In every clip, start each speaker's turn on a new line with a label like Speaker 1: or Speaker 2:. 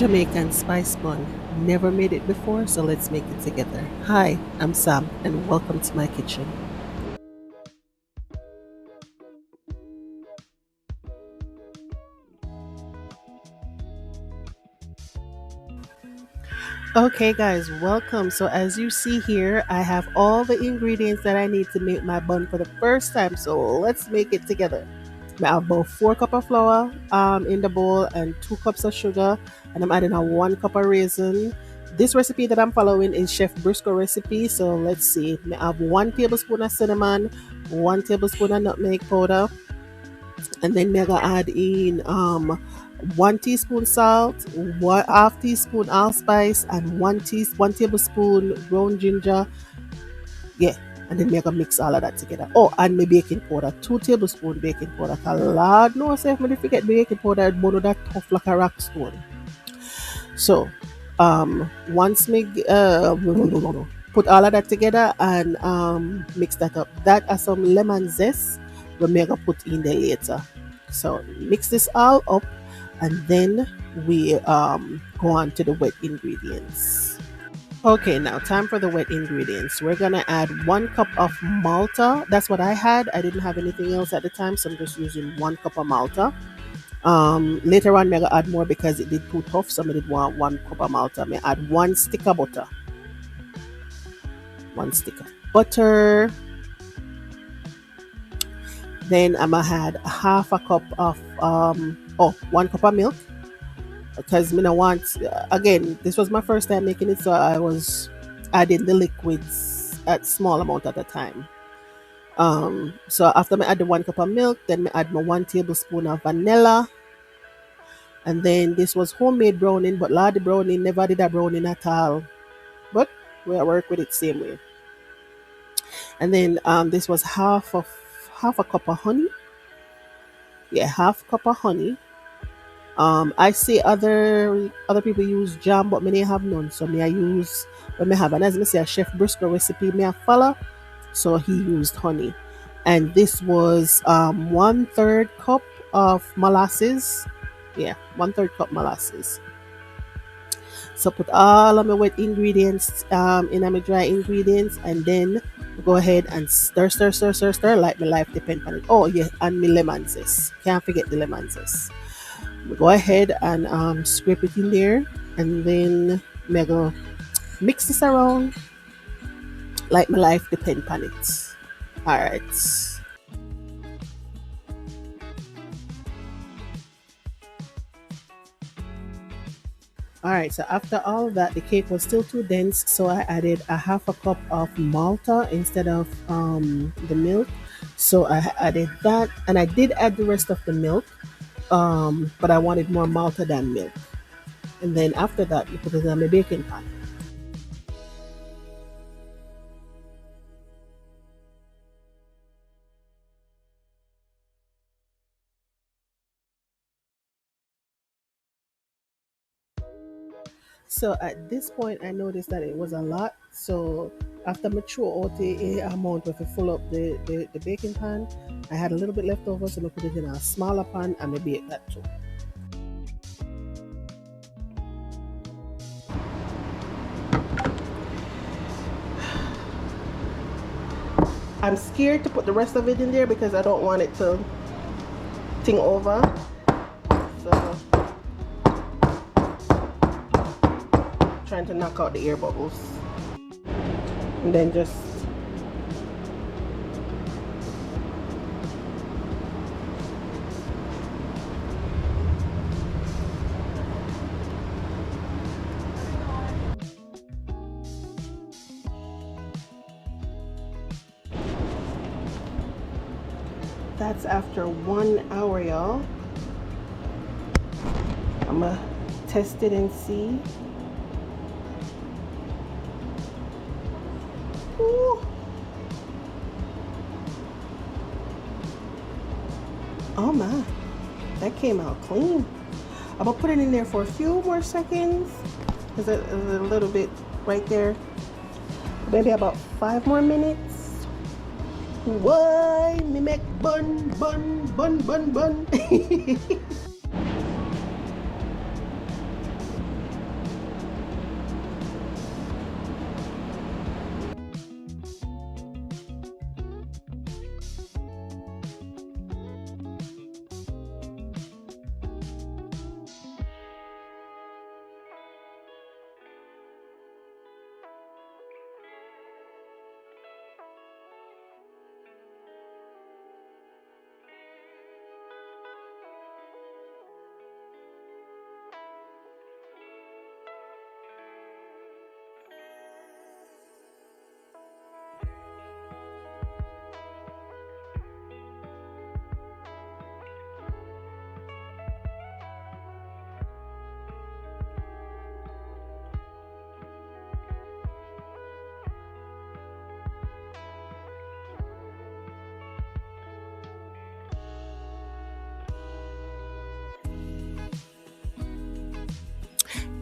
Speaker 1: Jamaican Spiced Bun. Never made it before, so let's make it together. Hi, I'm Sam, and welcome to my kitchen. Okay, guys, welcome. So, as you see here, I have all the ingredients that I need to make my bun for the first time. So, let's make it together. I have about 4 cups of flour in the bowl and 2 cups of sugar, and I'm adding a 1 cup of raisin. This recipe that I'm following is Chef Briscoe recipe. So let's see. I have 1 tablespoon of cinnamon, 1 tablespoon of nutmeg powder, and then I'm gonna add in 1 teaspoon salt, 1/2 teaspoon allspice, and 1 tablespoon ground ginger. Yeah, and then I'm gonna mix all of that together. Oh, and my baking powder, 2 tablespoon baking powder. Cause Lord knows if me forget baking powder, it's one of that tough like a rock stone. So, once me put all of that together and mix that up. That are some lemon zest we may gonna put in there later. So mix this all up, and then we go on to the wet ingredients. Okay, now time for the wet ingredients. We're gonna add 1 cup of Malta. That's what I had. I didn't have anything else at the time, so I'm just using 1 cup of Malta. Later on, I'm gonna add more because it did too tough. So I did want 1 cup of Malta. I add 1 stick of butter, 1 stick of butter. Then I'm gonna add half a cup of 1 cup of milk because me no want again. This was my first time making it, so I was adding the liquids at small amount at a time. So after I add the 1 cup of milk, then I add my 1 tablespoon of vanilla, and then this was homemade browning, but Lord, the browning never did a browning at all. But we work with it same way. And then this was half a cup of honey. Yeah, half cup of honey. I see other people use jam, but me have none. So me I use when me have, and as me say a Chef Briscoe recipe me I follow. So he used honey, and this was 1/3 cup of molasses. Yeah, 1/3 cup molasses. So put all of my wet ingredients in my dry ingredients, and then go ahead and stir like my life depends on it. Oh yeah, and my lemon zest. Can't forget the lemon zest. Go ahead and scrape it in there, and then I'm gonna mix this around like my life depends on it. All right. All right, so after all that, the cake was still too dense, so I added a half a cup of Malta instead of the milk. So I added that, and I did add the rest of the milk, but I wanted more Malta than milk. And then after that, you put it on the baking pan. So at this point, I noticed that it was a lot. So after I threw out the amount of to fill up the baking pan, I had a little bit left over, so I put it in a smaller pan and I bake that too. I'm scared to put the rest of it in there because I don't want it to ting over. So trying to knock out the air bubbles. And then just that's after 1 hour, y'all. I'm gonna test it and see. Ooh. Oh my, that came out clean. I'm gonna put it in there for a few more seconds. There's a little bit right there. Maybe about 5 more minutes. Why me make bun, bun, bun, bun, bun?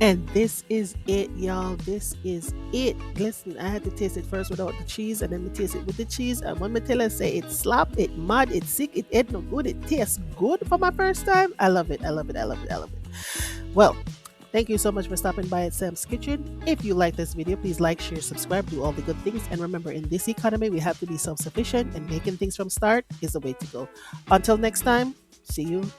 Speaker 1: And this is it, y'all. This is it. Listen, I had to taste it first without the cheese, and then we taste it with the cheese. And when me tell her say it slap, it mad, it sick, it ain't no good, it tastes good for my first time. I love it. I love it. I love it. I love it. Well, thank you so much for stopping by at Sam's Kitchen. If you like this video, please like, share, subscribe, do all the good things. And remember, in this economy, we have to be self-sufficient, and making things from start is the way to go. Until next time, see you